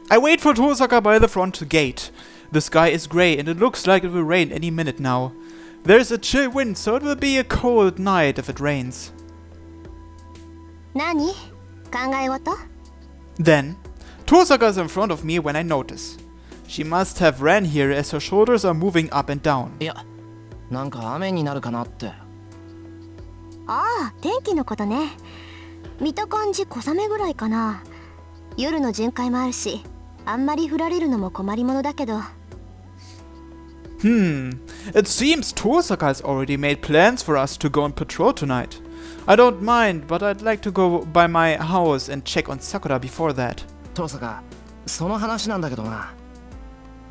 I wait for Tosaka by the front gate. The sky is grey and it looks like it will rain any minute now. There's a chill wind, so it will be a cold night if it rains. 何？考え事？ Then, Tosaka is in front of me when I notice. She must have ran here as her shoulders are moving up and down. いや、なんか雨になるかなって。ああ、天気のことね。見た感じ小雨ぐらいかな。夜の巡回もあるし、あんまり降られるのも困りものだけど。It seems Tosaka has already made plans for us to go on patrol tonight. I don't mind, but I'd like to go by my house and check on Sakura before that. トサカ、その話なんだけどな。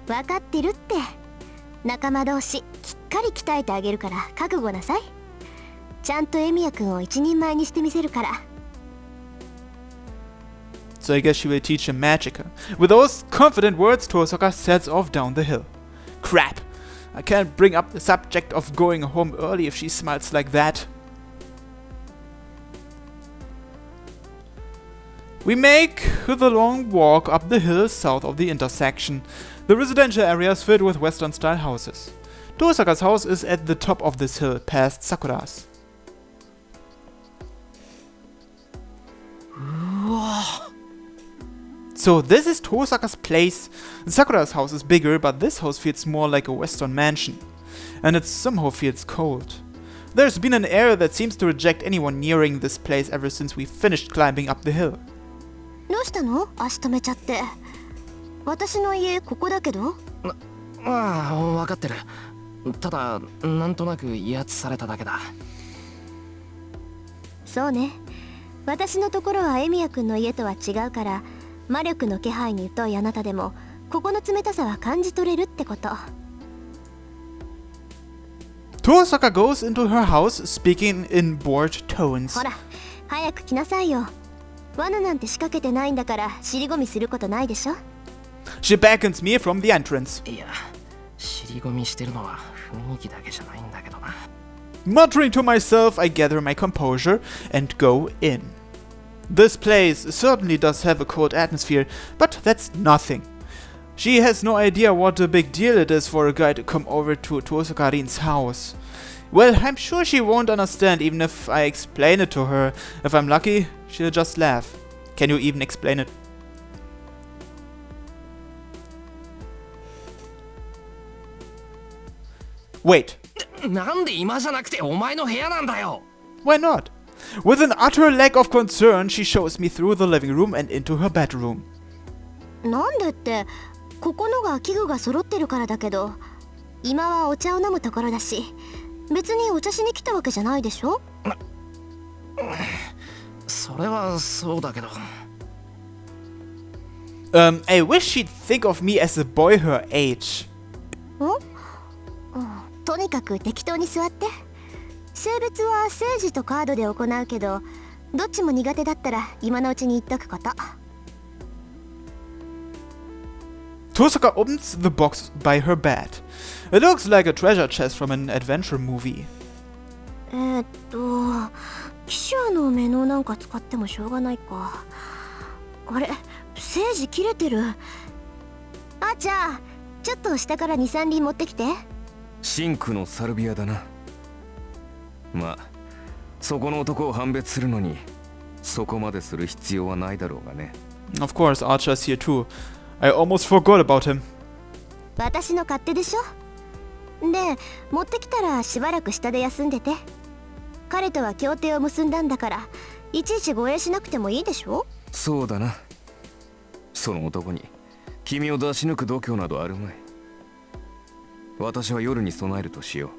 分かってるって。仲間同士、きっかり鍛えてあげるから覚悟なさい。ちゃんとエミヤくんを一人前にしてみせるから。So I guess she will teach him magic. With those confident words, Tosaka sets off down the hill. Crap! I can't bring up the subject of going home early if she smiles like that. We make the long walk up the hill south of the intersection. The residential area is filled with Western-style houses. Tosaka's house is at the top of this hill, past Sakura's. So this is Tosaka's place. Sakura's house is bigger, but this house feels more like a Western mansion. And it somehow feels cold. There's been an air that seems to reject anyone nearing this place ever since we finished climbing up the hill. どうしたの？足止めちゃって。私の家ここだけど。ああ、分かってる。ただ、なんとなく威圧されただけだ。そうね。私のところはエミヤくんの家とは違うから、魔力の気配に疎いあなたでも、ここの冷たさは感じ取れるってこと。Tosaka goes into her house, speaking in bored tones. ほら、早く来なさいよ。罠なんて仕掛けてないんだから、尻込みすることないでしょ。She beckons me from the entrance. いや、尻込みしてるのは雰囲気だけじゃないんだけどな。Muttering to myself, I gather my composure and go in. This place certainly does have a cold atmosphere, but that's nothing. She has no idea what a big deal it is for a guy to come over to Tosaka-rin's house. Well, I'm sure she won't understand even if I explain it to her. If I'm lucky, she'll just laugh. Can you even explain it? Wait. なんで今じゃなくてお前の部屋なんだよ。 Why not? With an utter lack of concern, she shows me through the living room and into her bedroom. なんでって、ここのが器具が揃ってるからだけど、今はお茶を飲むところだし、別にお茶しに来たわけじゃないでしょ？それはそうだけど。I wish she'd think of me as a boy her age. とにかく適当に座って。性別は政治とカードで行うけど、どっちも苦手だったら今のうちに言っとくこと。Tosaka opens the box by her bed. It looks like a treasure chest from an adventure movie. 記者のメノなんか使ってもしょうがないか。あれ、政治切れてる。あ、じゃあちょっと下から2、3輪持ってきて。真紅のサルビアだな。まあ、そこの男を判別するのにそこまでする必要はないだろうがね。Of course, Archer's here too. I almost forgot about him. 私の勝手でしょ。で、持ってきたらしばらく下で休んでて。彼とは協定を結んだんだから、いちいち護衛しなくてもいいでしょ。そうだな。その男に君を出し抜く度胸などあるまい。私は夜に備えるとしよう。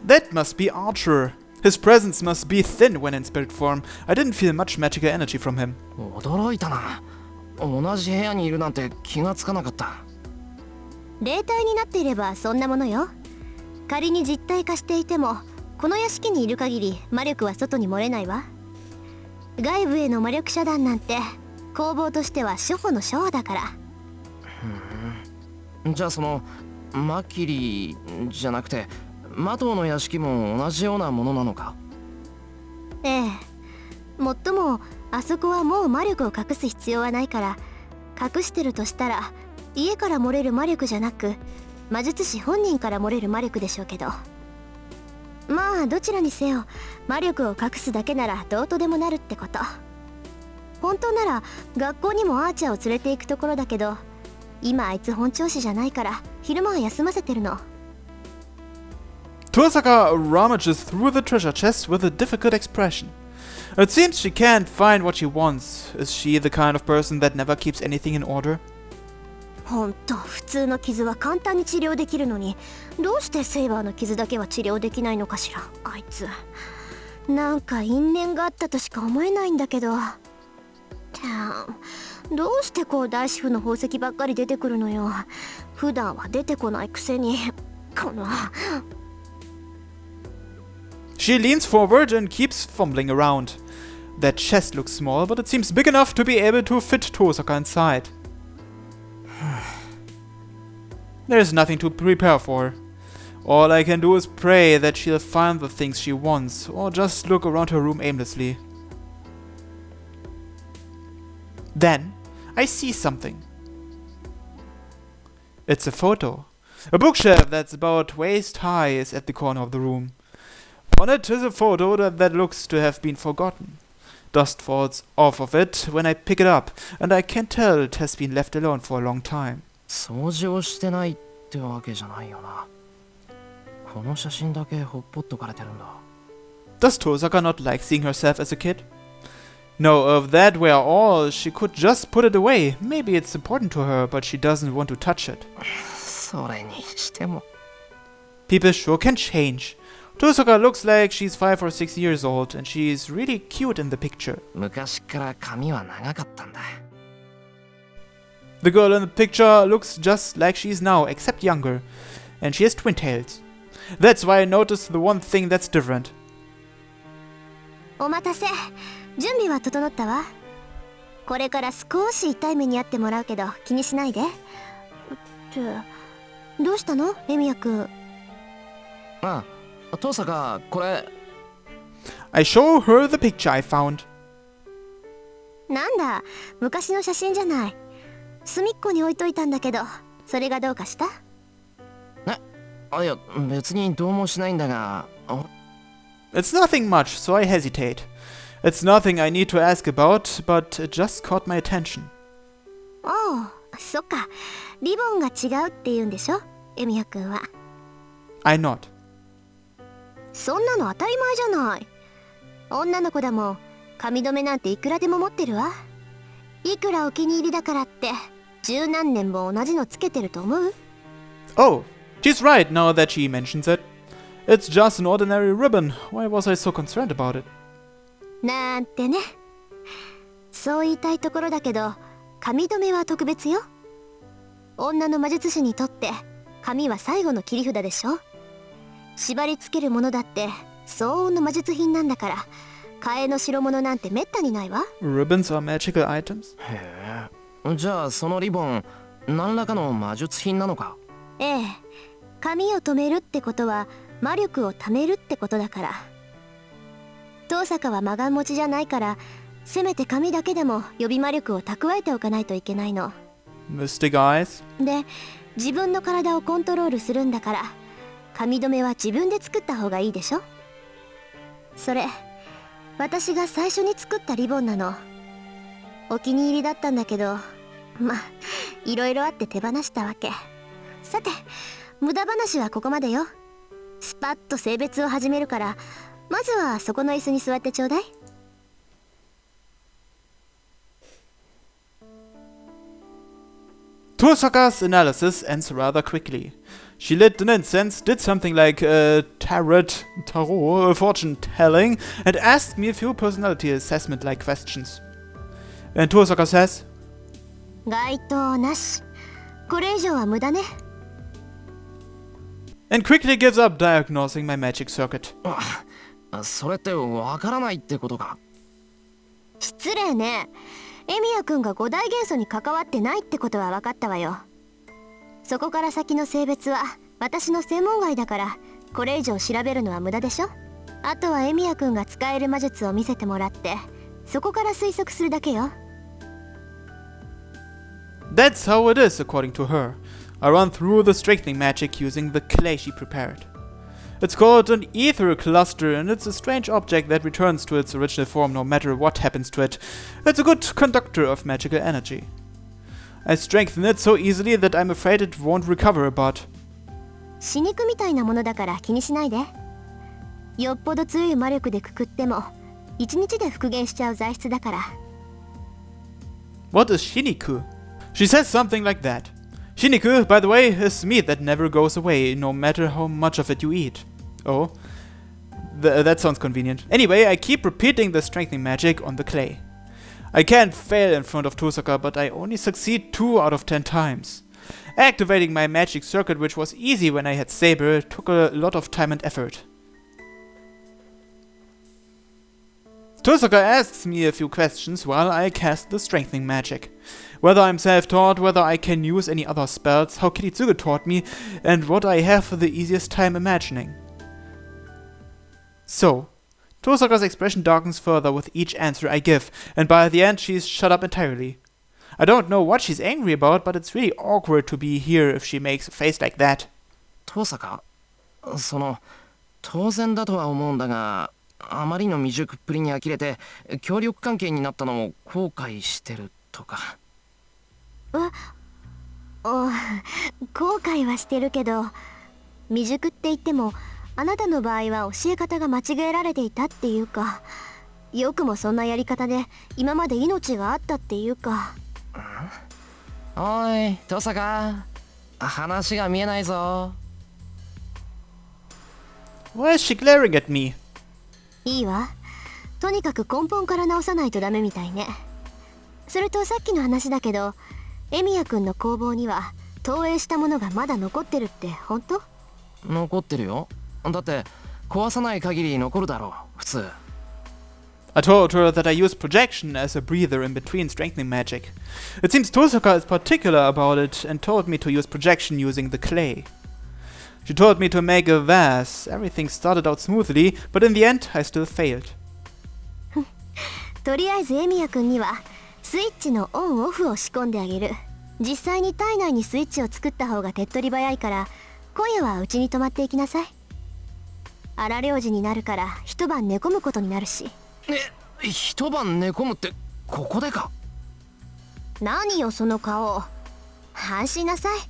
That must be Archer. His presence must be thin when in spirit form. I didn't feel much magical energy from him. 驚いたな。同じ部屋にいるなんて気がつかなかった。霊体になっていればそんなものよ。仮に実体化していても、この屋敷にいる限り魔力は外に漏れないわ。外部への魔力遮断なんて攻防としては初歩の初歩だから。じゃあそのマキリじゃなくてマトウの屋敷も同じようなものなのか？ええ。もっともあそこはもう魔力を隠す必要はないから、隠してるとしたら家から漏れる魔力じゃなく魔術師本人から漏れる魔力でしょうけど、まあどちらにせよ魔力を隠すだけならどうとでもなるってこと。本当なら学校にもアーチャーを連れて行くところだけど、今あいつ本調子じゃないから昼間は休ませてるの。Tosaka rummages through the treasure chest with a difficult expression. It seems she can't find what she wants. Is she the kind of person that never keeps anything in order? ほんと普通の傷は簡単に治療できるのに、どうしてセイバーの傷だけは治療できないのかしら。あいつなんか因縁があったとしか思えないんだけど。どうしてこう大師傅の宝石ばっかり出てくるのよ。普段は出てこないくせに。このShe leans forward and keeps fumbling around. That chest looks small, but it seems big enough to be able to fit Tosaka inside. There's nothing to prepare for. All I can do is pray that she'll find the things she wants, or just look around her room aimlessly. Then, I see something. It's a photo. A bookshelf that's about waist high is at the corner of the room. On it is a photo that looks to have been forgotten. Dust falls off of it when I pick it up, and I can tell it has been left alone for a long time. 掃除をしてないってわけじゃないよな。この写真だけほっぽっとかれてるんだ。Does Tosaka not like seeing herself as a kid? No, if that were all, she could just put it away. Maybe it's important to her, but she doesn't want to touch it. それにしても。People sure can change. Tosaka looks like she's 5 or 6 years old, and she's really cute in the picture. 昔から髪は長かったんだ。The girl in the picture looks just like she is now, except younger, and she has twin tails. That's why I noticed the one thing that's different. お待たせ。準備は整ったわ。これから少し痛い目に遭ってもらうけど気にしないで。どうしたのエミヤくん。ああ、トサカ、これ。I show her the picture I found. なんだ、昔の写真じゃない。隅っこに置いといたんだけど、それがどうかした？いや、別にどうもしないんだが。It's nothing much, so I hesitate. It's nothing I need to ask about, but it just caught my attention. おう、そっか。リボンが違うって言うんでしょエミヤくんは。I nod. そんなの当たり前じゃない。女の子だもん。髪留めなんていくらでも持ってるわ。いくらお気に入りだからって十何年も同じのつけてると思う？ Oh, she's right now that she mentions it. It's just an ordinary ribbon. Why was I so concerned about it? なんてね。そう言いたいところだけど、髪留めは特別よ。女の魔術師にとって髪は最後の切り札でしょ。縛り付けるものだって相応の魔術品なんだから、替えの代物なんてめったにないわ。 Ribbons are magical items? へえ。じゃあそのリボン、何らかの魔術品なのか？ええ。髪を留めるってことは魔力を貯めるってことだから。遠坂は魔眼持ちじゃないから、せめて髪だけでも予備魔力を蓄えておかないといけないの。 Mystic eyes? で、自分の体をコントロールするんだから、髪留めは自分で作った方がいいでしょ。それ、私が最初に作ったリボンなの。お気に入りだったんだけど、まあ、いろいろあって手放したわけ。さて、無駄話はここまでよ。スパッと性別を始めるから、まずはそこの椅子に座ってちょうだい。Tosaka's analysis ends rather quickly. She lit an incense, did something like tarot, fortune telling, and asked me a few personality assessment-like questions. And Tosaka says, 該当なし。これ以上は無駄ね。and quickly gives up diagnosing my magic circuit. それってわからないってことか？失礼ね。エミヤくんが五大元素に関わってないってことは分かったわよ。そこから先の性別は私の専門外だから、これ以上調べるのは無駄でしょ。あとはエミヤくんが使える魔術を見せてもらって、そこから推測するだけよ。 That's how it is, according to her. I run through the strengthening magic using the clay she prepared. It's called an ether cluster, and it's a strange object that returns to its original form no matter what happens to it. It's a good conductor of magical energy. I strengthen it so easily that I'm afraid it won't recover, but... 死肉みたいなものだから気にしないで。よっぽど強い魔力でくくっても1日で復元しちゃう材質だから。 What is Shiniku? She says something like that. Shiniku, by the way, is meat that never goes away, no matter how much of it you eat. Oh. That sounds convenient. Anyway, I keep repeating the strengthening magic on the clay. I can't fail in front of Tosaka, but I only succeed 2 out of 10 times. Activating my magic circuit, which was easy when I had Saber, took a lot of time and effort. Tosaka asks me a few questions while I cast the strengthening magic. Whether I'm self-taught, whether I can use any other spells, how Kiritsuge taught me, and what I have the easiest time imagining. So, Tosaka's expression darkens further with each answer I give, and by the end she's shut up entirely. I don't know what she's angry about, but it's really awkward to be here if she makes a face like that. 遠坂、当然だとは思うんだが、あまりの未熟っぷりに呆れて協力関係になったのを後悔してるとか。後悔はしてるけど、未熟って言ってもあなたの場合は教え方が間違えられていたっていうか、よくもそんなやり方で今まで命があったっていうか。おい遠坂、話が見えないぞ。 Why is she glaring at me? いいわ。とにかく根本から直さないとダメみたいね。それとさっきの話だけど、エミヤくんの工房には投影したものがまだ残ってるって本当？残ってるよ。だって壊さない限り残るだろう、普通。I told her that I use projection as a breather in between strengthening magic. It seems Tosaka is particular about it and told me to use projection using the clay. She told me to make a vase. Everything started out smoothly, but in the end I still failed. とりあえずエミヤくんにはスイッチのオンオフを仕込んであげる。実際に体内にスイッチを作った方が手っ取り早いから、今夜はうちに泊まっていきなさい。荒療治になるから一晩寝込むことになるし。一晩寝込むってここでか？何よその顔。安心なさい。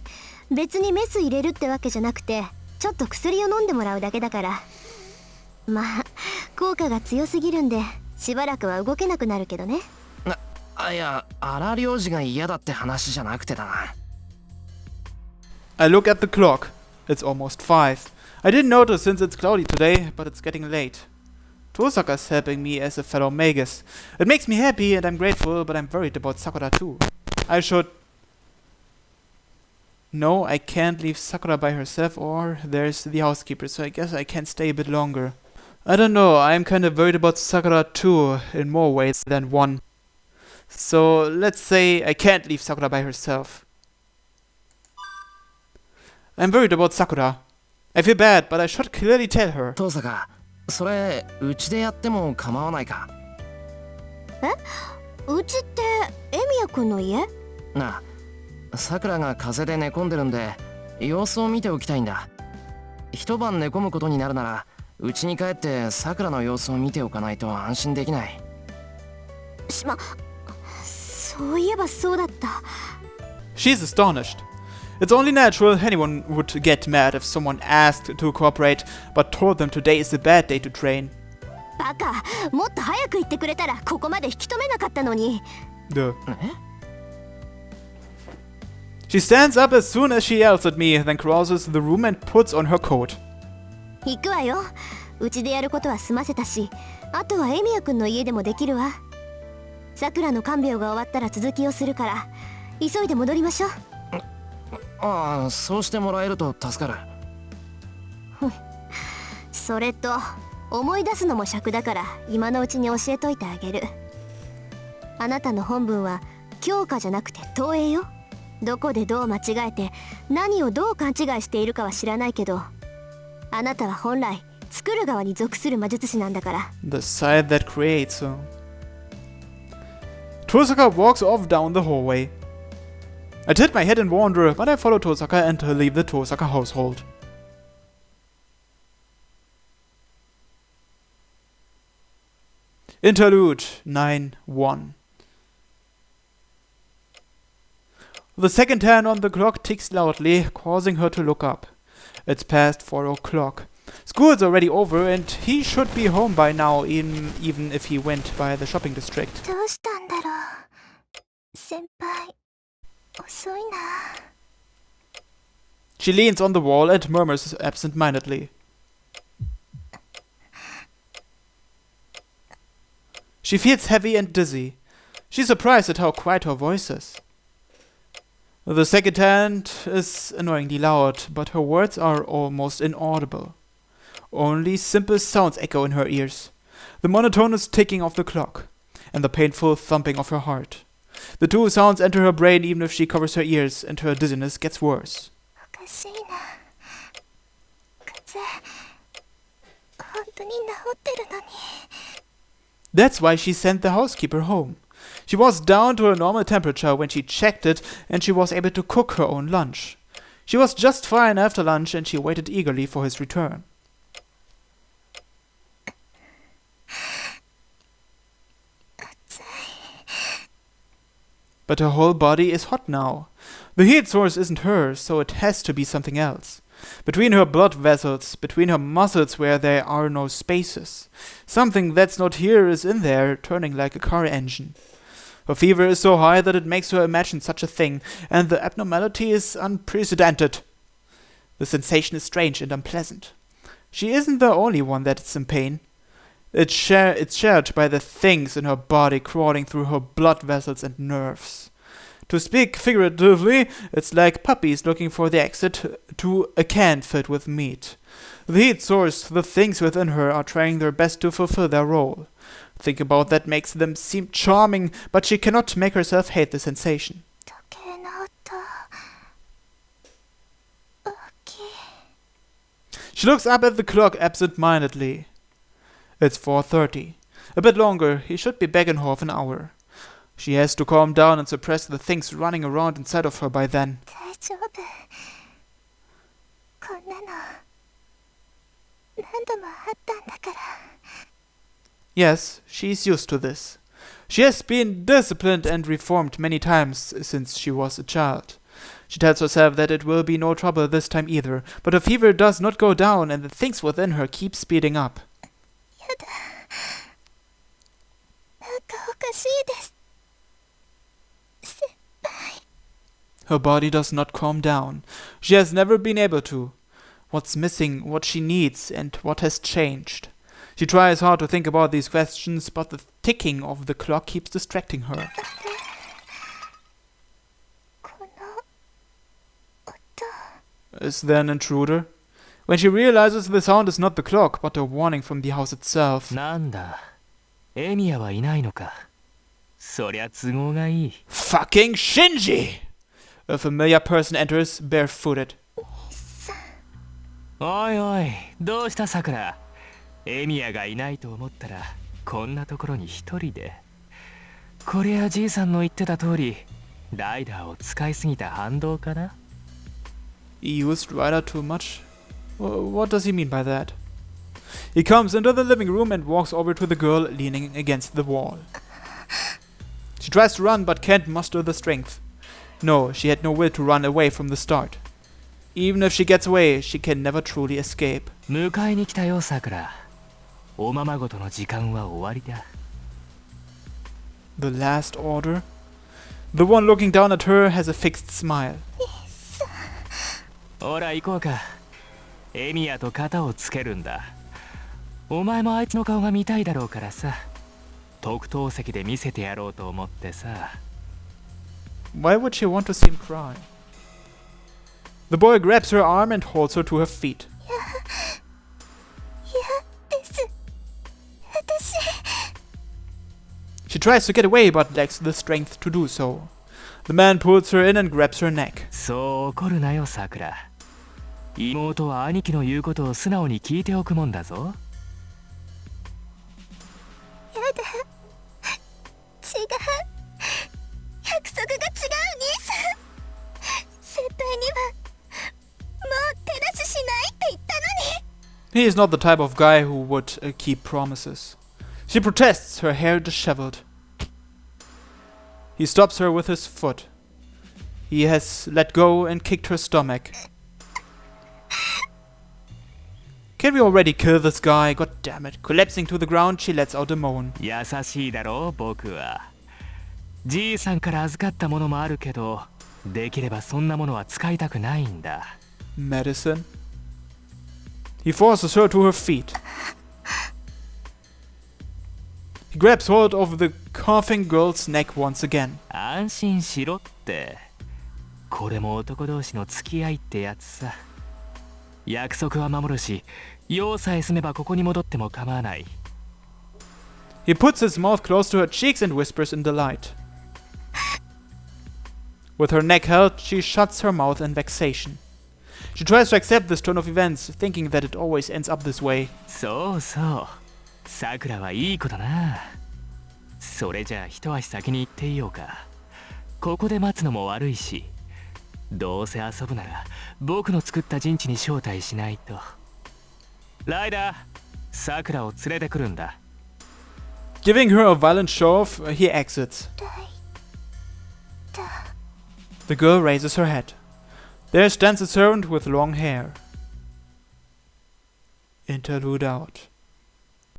別にメス入れるってわけじゃなくて、ちょっと薬を飲んでもらうだけだから。まあ効果が強すぎるんでしばらくは動けなくなるけどね。いや、荒療治が嫌だって話じゃなくてだな。I look at the clock. It's almost 5. I didn't notice since it's cloudy today, but it's getting late. Tosaka's helping me as a fellow magus. It makes me happy and I'm grateful, but I'm worried about Sakura too. I should... No, I can't leave Sakura by herself, or there's the housekeeper, so I guess I can stay a bit longer. I don't know, I'm kinda worried about Sakura too, in more ways than one. So, let's say I can't leave Sakura by herself. I'm worried about Sakura. I feel bad, but I should clearly tell her. 遠坂、それうちでやっても構わないか？うちってエミヤくんの家？なあ、さくらが風邪で寝込んでるんで様子を見ておきたいんだ。一晩寝込むことになるならうちに帰ってさくらの様子を見ておかないと安心できない。そういえばそうだった。 She's astonished. It's only natural anyone would get mad if someone asked to cooperate, but told them today is a bad day to train. バカ、もっと早く言ってくれたらここまで引き止めなかったのに。Duh. She stands up as soon as she yells at me, then crosses the room and puts on her coat. 行くわよ。うちでやることは済ませたし、あとはエミヤくんの家でもできるわ。さくらの看病が終わったら続きをするから、急いで戻りましょう。ああ、そうしてもらえると助かる。それと思い出すのも尺だから今のうちに教えといてあげる。あなたの本文は強化じゃなくて投影よ。どこでどう間違えて何をどう勘違いしているかは知らないけど、あなたは本来作る側に属する魔術師なんだから。 The side that creates. Tosaka walks off down the hallway. I tilt my head in wonder, but I follow Tosaka and leave the Tosaka household. Interlude 9-1. The second hand on the clock ticks loudly, causing her to look up. It's past 4 o'clock. School's already over and he should be home by now, even if he went by the shopping district. どうしたんだろう。先輩、遅いな。 She leans on the wall and murmurs absent-mindedly. She feels heavy and dizzy. She's surprised at how quiet her voice is. The second hand is annoyingly loud, but her words are almost inaudible. Only simple sounds echo in her ears. The monotonous ticking of the clock, and the painful thumping of her heart. The two sounds enter her brain even if she covers her ears, and her dizziness gets worse. おかしいな。風邪、本当に治ってるのに。 That's why she sent the housekeeper home. She was down to her normal temperature when she checked it, and she was able to cook her own lunch. She was just fine after lunch, and she waited eagerly for his return. But her whole body is hot now. The heat source isn't hers, so it has to be something else. Between her blood vessels, between her muscles where there are no spaces. Something that's not here is in there, turning like a car engine. Her fever is so high that it makes her imagine such a thing, and the abnormality is unprecedented. The sensation is strange and unpleasant. She isn't the only one that's in pain. It's shared by the things in her body crawling through her blood vessels and nerves. To speak figuratively, it's like puppies looking for the exit to a can filled with meat. The heat source, the things within her, are trying their best to fulfill their role. Think about that makes them seem charming, but she cannot make herself hate the sensation. 時計の音、大きい。 She looks up at the clock absent-mindedly. It's 4:30. A bit longer, he should be back in half an hour. She has to calm down and suppress the things running around inside of her by then. 大丈夫。こんなの何度もあったんだから。 Yes, she's used to this. She has been disciplined and reformed many times since she was a child. She tells herself that it will be no trouble this time either, but her fever does not go down and the things within her keep speeding up. やだ。なんかおかしいです。先輩。 Her body does not calm down. She has never been able to. What's missing, what she needs, and what has changed. She tries hard to think about these questions, but the ticking of the clock keeps distracting her. この音。 Is there an intruder? When she realizes the sound is not the clock, but a warning from the house itself. なんだ、エミヤはいないのか。そりゃ都合がいい。 Fucking Shinji! A familiar person enters, barefooted. おいおい、どうしたさくら。エミヤがいないと思ったらこんなところに一人で。こりゃじいさんの言ってた通りライダーを使いすぎた反動かな。 He used Rider too much? What does he mean by that? He comes into the living room and walks over to the girl leaning against the wall. She tries to run but can't muster the strength. No, she had no will to run away from the start. Even if she gets away, she can never truly escape. 迎えに来たよさくら。おままごとの時間は終わりだ。 The last order? The one looking down at her has a fixed smile. ほら行こうか。エミヤと肩をつけるんだ。お前もあいつの顔が見たいだろうからさ。特等席で見せてやろうと思ってさ。 Why would she want to see him cry? The boy grabs her arm and holds her to her feet. です。私。 She tries to get away but lacks the strength to do so. The man pulls her in and grabs her neck. そう怒るなよさくら。妹は兄貴の言うことを素直に聞いておくもんだぞ。やだ。違う。He is not the type of guy who would keep promises. She protests, her hair disheveled. He stops her with his foot. He has let go and kicked her stomach. Can we already kill this guy? God damn it. Collapsing to the ground, she lets out a moan. 優しいだろ僕は。じいさんから預かったものもあるけど、できればそんなものは使いたくないんだ。Medicine? He forces her to her feet. He grabs hold of the coughing girl's neck once again. 安心しろって。これも男同士の付き合いってやつさ。約束は守るし、用さえ済めばここに戻っても構わない。He puts his mouth close to her cheeks and whispers in delight. With her neck held, she shuts her mouth in vexation. She tries to accept this turn of events, thinking that it always ends up this way. そうそう。さくらはいい子だな。それじゃあ一足先に行っていようか。ここで待つのも悪いし。どうせ遊ぶなら僕の作った陣地に招待しないと。ライダー、さくらを連れてくるんだ。Giving her a violent shove, he exits. The girl raises her head. There stands a servant with long hair. Interlude out.